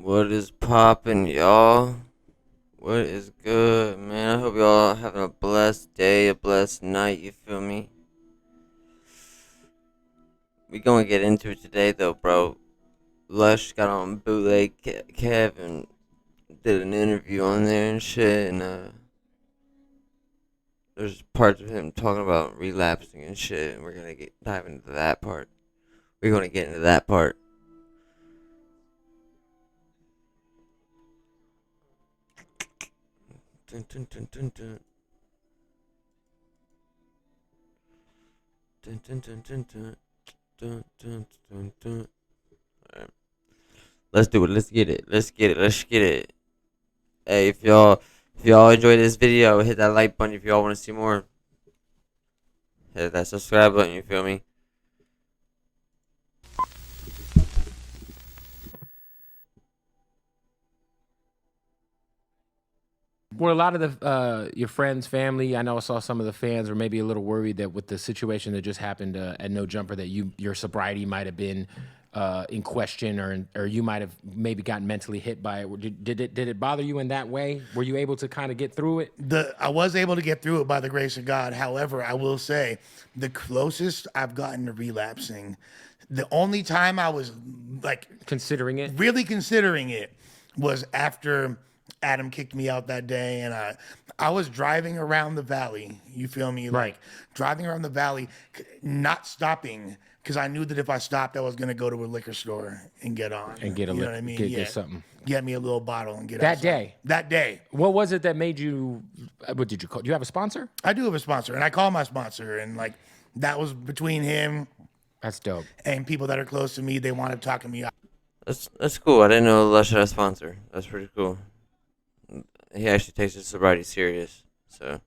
What is poppin', y'all? What is good, man? I hope y'all having a blessed day, a blessed night, you feel me? We gonna get into it today, though, bro. Lush got on bootleg Kev and did an interview on there and shit, and there's parts of him talking about relapsing and shit, and we're gonna dive into that part. We're gonna get into that part. Dun, dun, dun, dun, dun. Dun, dun, dun, dun, dun. Dun, dun, dun, dun. Alright. Let's do it. Let's get it. Let's get it. Let's get it. Hey, if y'all enjoyed this video, hit that like button if y'all want to see more. Hit that subscribe button, you feel me? Were a lot of the your friends, family? I know I saw some of the fans were maybe a little worried that with the situation that just happened at No Jumper, that your sobriety might have been in question, or you might have maybe gotten mentally hit by it. Did it bother you in that way? Were you able to kind of get through it? I was able to get through it by the grace of God. However, I will say the closest I've gotten to relapsing, the only time I was like Considering it, really considering it was after Adam kicked me out that day, and I was driving around the valley. You feel me? Right. Like driving around the valley, not stopping because I knew that if I stopped, I was gonna go to a liquor store and get on and get a you know lick, what I mean? get something. Get me a little bottle and get That outside. day? That day. What was it that made you? What did you call? Do you have a sponsor? I do have a sponsor, and I call my sponsor, and like that was between him That's dope. and people that are close to me. They want to talk to me. That's cool. I didn't know Lush had a sponsor. That's pretty cool. He actually takes his sobriety serious, so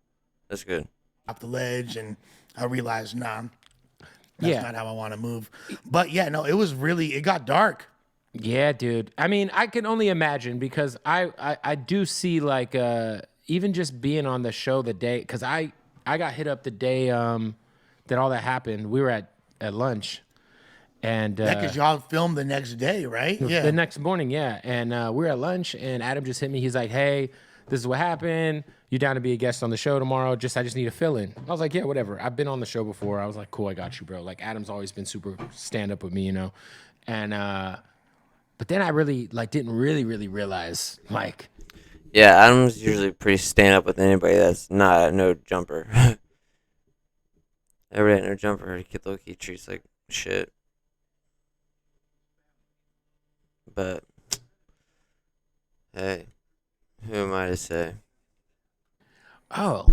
that's good. Off the ledge, and I realized, nah, that's Yeah. not how I want to move. But yeah, no, it got dark. Yeah, dude. I mean, I can only imagine because I do see like even just being on the show the day, because I got hit up the day that all that happened. We were at lunch, and Yeah, because y'all filmed the next day, right? Yeah. the next morning, yeah, and we were at lunch, and Adam just hit me. He's like, "Hey, this is what happened. You down to be a guest on the show tomorrow? I just need a fill in." I was like, "Yeah, whatever. I've been on the show before." I was like, "Cool, I got you, bro." Like Adam's always been super stand up with me, you know, and but then I really didn't really realize like. Yeah, Adam's usually pretty stand up with anybody that's not a no jumper. Everybody at no jumper, he low key treats like shit. But hey, who am I to say? Oh,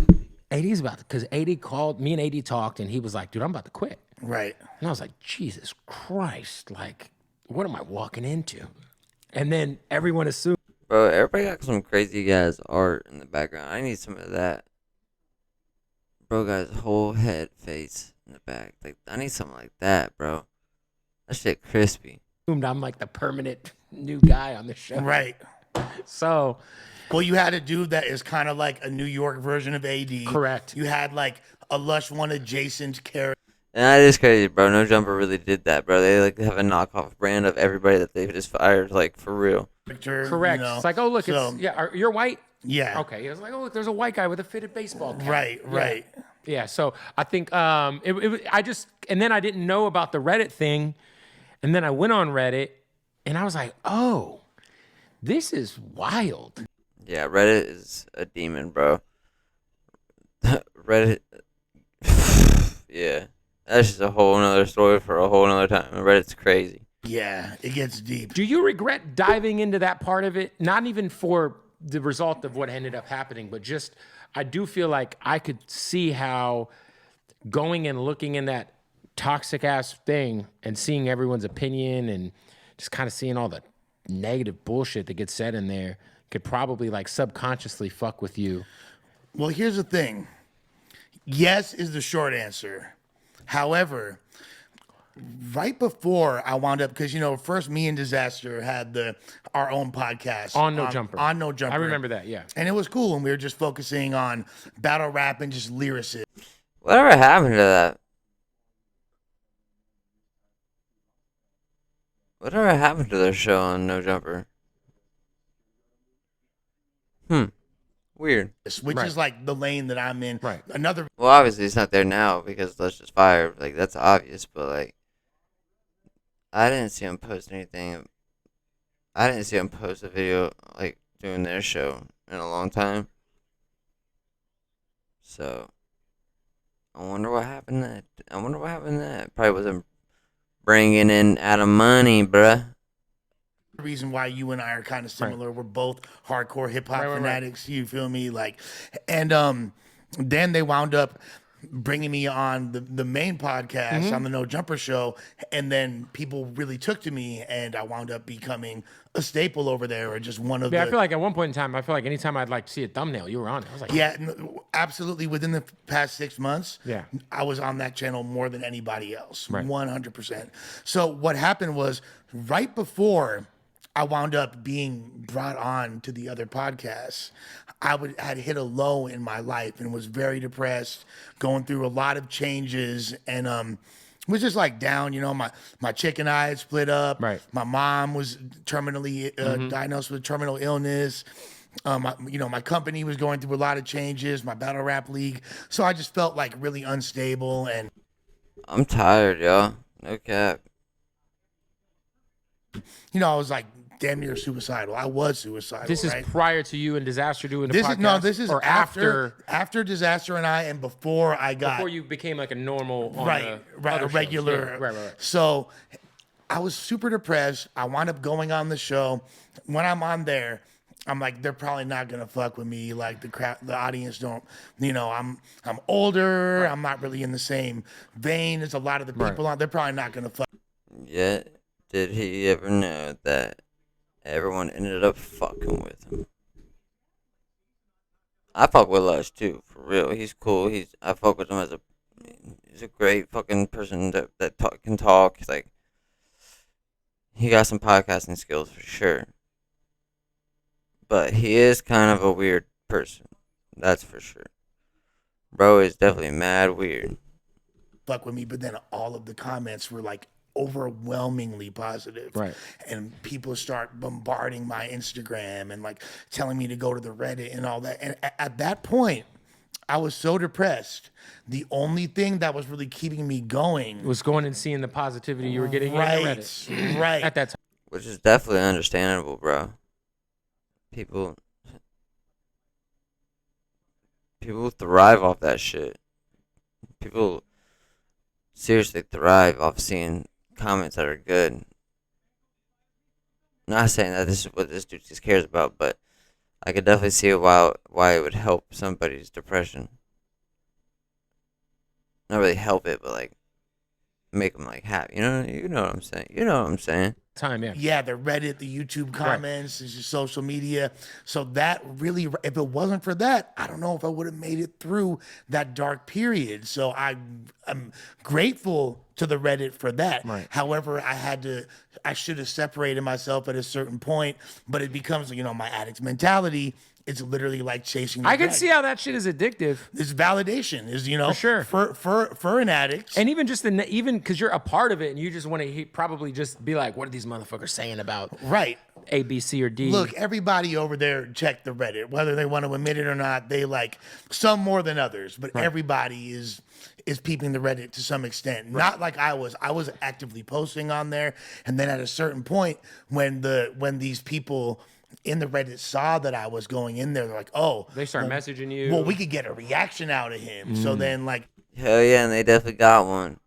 AD's about to, because AD called me and AD talked, and he was like, "Dude, I'm about to quit." Right. And I was like, "Jesus Christ, like, what am I walking into?" And then everyone assumed. Bro, everybody got some crazy guy's art in the background. I need some of that. Bro got his whole head face in the back. Like, I need something like that, bro. That shit crispy. I'm like the permanent new guy on the show. Right. So, Well, you had a dude that is kind of like a New York version of AD. correct. You had like a Lush one adjacent character. And that is crazy, bro. No Jumper really did that, bro. They like have a knockoff brand of everybody that they just fired, like for real. Correct. You know? It's like, oh, look, So, it's, you're white? yeah. Okay. It was like, oh, look, there's a white guy with a fitted baseball cap. Right, Yeah. right. Yeah, so I think I just, and then I didn't know about the Reddit thing, and then I went on Reddit, and I was like, oh, this is wild. Yeah, Reddit is a demon, bro. Reddit, yeah, that's just a whole nother story for a whole nother time. Reddit's crazy. Yeah, it gets deep. Do you regret diving into that part of it? Not even for the result of what ended up happening, but just, I do feel like I could see how going and looking in that toxic ass thing and seeing everyone's opinion and just kind of seeing all the negative bullshit that gets said in there could probably like subconsciously fuck with you. Well, here's the thing. Yes is the short answer. However, right before I wound up, because first me and Disaster had our own podcast On No Jumper. On No Jumper. I remember that, yeah. And it was cool, and we were just focusing on battle rap and just lyricism. Whatever happened to that? Whatever happened to their show on No Jumper? Weird. which is like the lane that I'm in. Right. Another Well, obviously it's not there now because Lush is fired. Like that's obvious, but like I didn't see him post anything. I didn't see him post a video like doing their show in a long time. So I wonder what happened. Probably wasn't bringing in Adam money, bruh. reason why you and I are kind of similar. We're both hardcore hip hop fanatics. You feel me? Like, and then they wound up bringing me on the main podcast on the No Jumper Show, and then people really took to me, and I wound up becoming a staple over there, or just one of Yeah, the. I feel like at one point in time, I feel like anytime I'd like to see a thumbnail, you were on it. I was like, Yeah, absolutely. Within the past 6 months, Yeah. I was on that channel more than anybody else, Right. 100%. So what happened was right before I wound up being brought on to the other podcasts, had hit a low in my life and was very depressed, going through a lot of changes, and was just like down. You know, my chick and I had split up. Right. My mom was terminally diagnosed with terminal illness. My company was going through a lot of changes, my battle rap league. So I just felt like really unstable, and I'm tired, y'all. No cap. I was like damn near suicidal. I was suicidal. this is right? prior to you and Disaster doing the This podcast? is or after Disaster and I, and before I got before you became like a normal on right, the other a shows. regular. Yeah, right. So I was super depressed. I wound up going on the show. When I'm on there, I'm like, they're probably not gonna fuck with me. Like the audience don't. I'm older. I'm not really in the same vein as a lot of the people on. They're probably not gonna fuck. Yet, did he ever know that everyone ended up fucking with him? I fuck with Lush too, for real. He's cool. I fuck with him as he's a great fucking person that can talk. Like, he got some podcasting skills for sure. But he is kind of a weird person. That's for sure. Bro is definitely mad weird. Fuck with me, but then all of the comments were like overwhelmingly positive. Right. And people start bombarding my Instagram and like telling me to go to the Reddit and all that. And at that point, I was so depressed. The only thing that was really keeping me going Was going and seeing the positivity you were getting in the Reddit right. at that time. Which is definitely understandable, bro. People thrive off that shit. People seriously thrive off seeing comments that are good. Not saying that this is what this dude just cares about, but I could definitely see why it would help somebody's depression. Not really help it, but like make them like happy. You know what I'm saying. You know what I'm saying. Time, yeah. Yeah, the Reddit, the YouTube comments, it's just social media. So that really, if it wasn't for that, I don't know if I would have made it through that dark period. So I'm grateful to the Reddit for that. Right. However, I should have separated myself at a certain point, but it becomes, my addict mentality. It's literally like chasing the I can drag. see how that shit is addictive. It's validation, is For sure. for an addict. And even just even because you're a part of it and you just want to probably just be like, what are these motherfuckers saying about Right. A, B, C, or D? Look, everybody over there check the Reddit, whether they want to admit it or not. They like some more than others, but everybody is peeping the Reddit to some extent. Not like I was. I was actively posting on there, and then at a certain point, when these people in the Reddit saw that I was going in there, they're like, "Oh, They start messaging you. well, we could get a reaction out of him." So then, like, Hell yeah, and they definitely got one.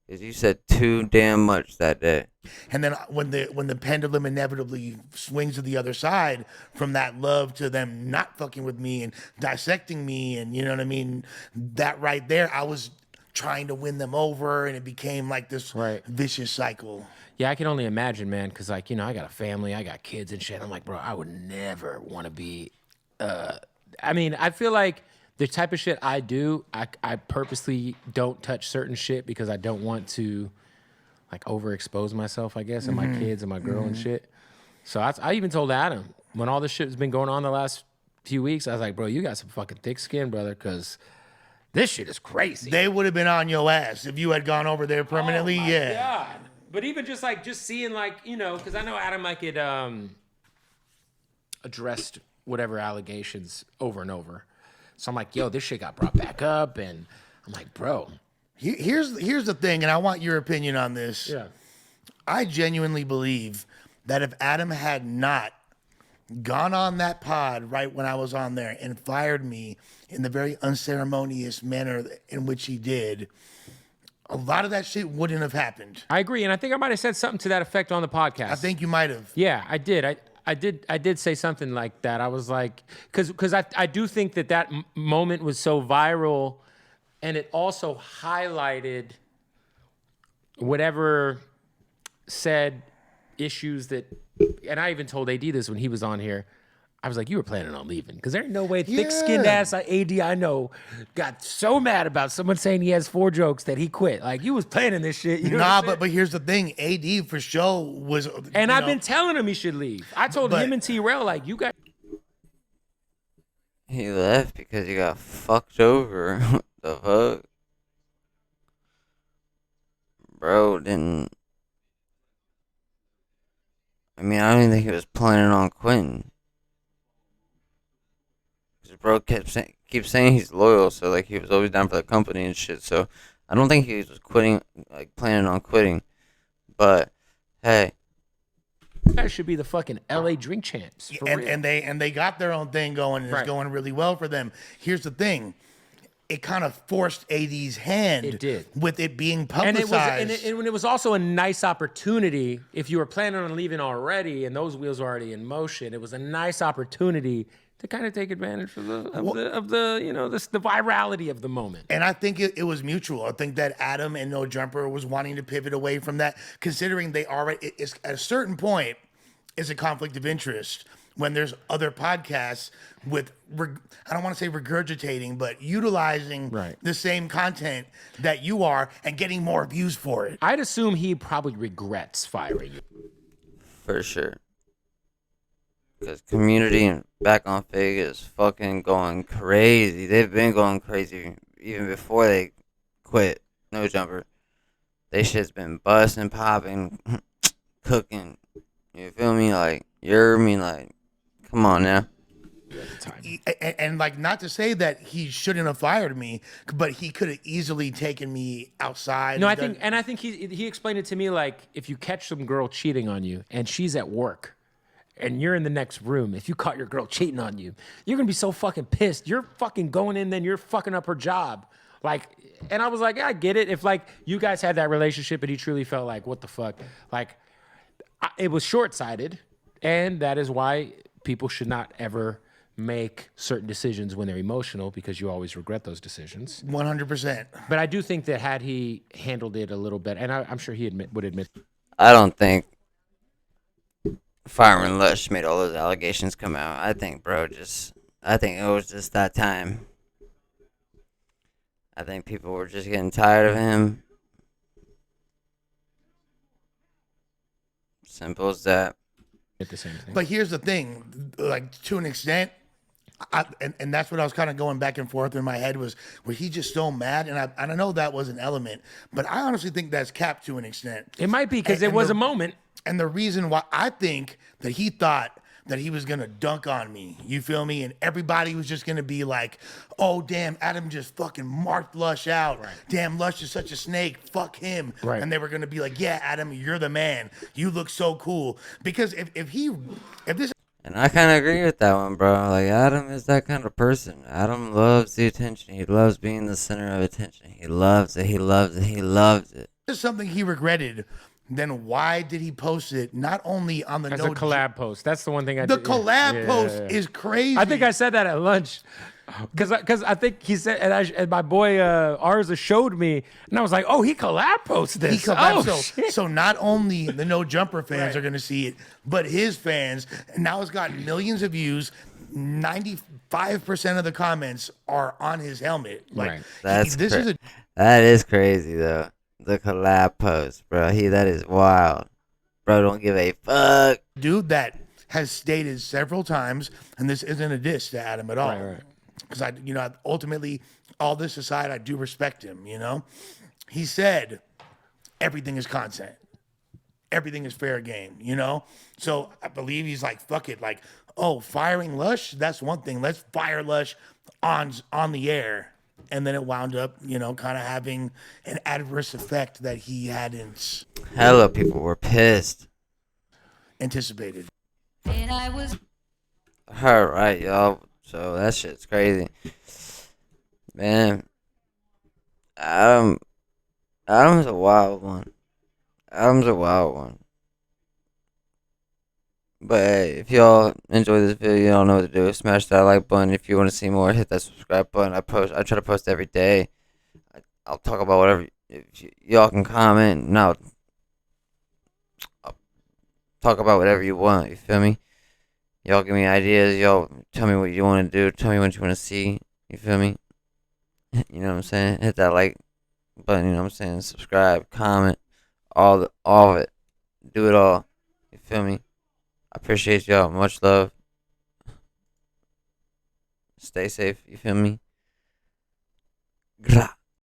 Cause you said too damn much that day. and then when the pendulum inevitably swings to the other side from that love to them not fucking with me and dissecting me, and you know what I mean, that right there, I was trying to win them over, and it became like this vicious cycle. Yeah, I can only imagine, man, because, like, I got a family, I got kids and shit. I'm like, bro, I would never want to be, I mean, I feel like the type of shit I do, I purposely don't touch certain shit because I don't want to, like, overexpose myself, I guess, and my kids and my girl and shit. So I even told Adam, when all this shit has been going on the last few weeks, I was like, bro, you got some fucking thick skin, brother, because this shit is crazy. They would have been on your ass if you had gone over there permanently. Oh my yeah. God. But even just seeing, like, because I know Adam, like, it addressed whatever allegations over and over. So I'm like, yo, this shit got brought back up, and I'm like, bro. Here's the thing, and I want your opinion on this. Yeah. I genuinely believe that if Adam had not gone on that pod right when I was on there and fired me in the very unceremonious manner in which he did, a lot of that shit wouldn't have happened. I agree, and I think I might have said something to that effect on the podcast. I think you might have. Yeah, I did. I did say something like that. I was like, because I do think that moment was so viral, and it also highlighted whatever said issues that, and I even told AD this when he was on here. I was like, you were planning on leaving, because there ain't no way thick-skinned ass AD I know got so mad about someone saying he has 4 jokes that he quit. Like, you was planning this shit. You know Nah, but here's the thing. AD for sure was. And I've been telling him he should leave. I told him and T-Rail, like, you got. He left because he got fucked over. What the fuck? Bro didn't. I mean, I don't even think he was planning on quitting. Cause bro keeps saying he's loyal, so like he was always down for the company and shit. So I don't think he was quitting, like planning on quitting. But hey, that should be the fucking LA drink champs. And they got their own thing going, and it's going really well for them. Here's the thing. It kind of forced AD's hand. It did. With it being publicized. And it was also a nice opportunity. If you were planning on leaving already and those wheels were already in motion, it was a nice opportunity to kind of take advantage of the virality of the moment. And I think it was mutual. I think that Adam and No Jumper was wanting to pivot away from that, considering they already, at a certain point, is a conflict of interest when there's other podcasts with, I don't want to say regurgitating, but utilizing the same content that you are and getting more views for it. I'd assume he probably regrets firing you. For sure. Because community and Back on Fig is fucking going crazy. They've been going crazy even before they quit No Jumper. They shit's been busting, popping, cooking. You feel me? Like, come on now. And like, not to say that he shouldn't have fired me, but he could have easily taken me outside. No, I think he explained it to me like, if you catch some girl cheating on you and she's at work and you're in the next room, if you caught your girl cheating on you, you're gonna be so fucking pissed. You're fucking going in, then you're fucking up her job. Like, and I was like, yeah, I get it. If like you guys had that relationship and he truly felt like, what the fuck? Like, it was short-sighted, and that is why people should not ever make certain decisions when they're emotional, because you always regret those decisions. 100%. But I do think that had he handled it a little bit, and I'm sure he would admit. I don't think Fireman Lush made all those allegations come out. I think it was just that time. I think people were just getting tired of him. Simple as that. At the same thing. But here's the thing, like, to an extent, and that's what I was kind of going back and forth in my head, was he just so mad? And I know that was an element, but I honestly think that's capped to an extent. It might be, because it was a moment. And the reason why I think that he thought that he was going to dunk on me, you feel me? And everybody was just going to be like, oh, damn, Adam just fucking marked Lush out. Right. Damn, Lush is such a snake. Fuck him. Right. And they were going to be like, yeah, Adam, you're the man. You look so cool. Because if this... And I kind of agree with that one, bro. Like, Adam is that kind of person. Adam loves the attention. He loves being the center of attention. He loves it. He loves it. He loves it. This is something he regretted. Then why did he post it? Not only on the as a collab post. That's the one thing I did. The collab post is crazy. I think I said that at lunch, because I think he said, and my boy Arza showed me, and I was like, oh, he collab posted this. He collab. So not only the No Jumper fans are going to see it, but his fans. And now it's got millions of views. 95% of the comments are on his helmet. Like, that is crazy though. The collab post, bro. That is wild. Bro, don't give a fuck. Dude that has stated several times, and this isn't a diss to Adam at all. Right. Because ultimately, all this aside, I do respect him, He said, everything is content. everything is fair game, you know? So I believe he's like, fuck it, like, oh, firing Lush, that's one thing. Let's fire Lush on the air. And then it wound up, you know, kind of having an adverse effect that he hadn't Hella people were pissed. anticipated. And I was Alright, y'all. So that shit's crazy. Man, Adam Adam's a wild one. Adam's a wild one. But hey, if y'all enjoy this video, y'all know what to do. Smash that like button. If you want to see more, hit that subscribe button. I try to post every day. I'll talk about whatever. If y'all can comment, now I'll talk about whatever you want. You feel me? Y'all give me ideas. Y'all tell me what you want to do. Tell me what you want to see. You feel me? You know what I'm saying? Hit that like button. You know what I'm saying? Subscribe, comment, all of it. Do it all. You feel me? I appreciate y'all. Much love. Stay safe. You feel me? Gra.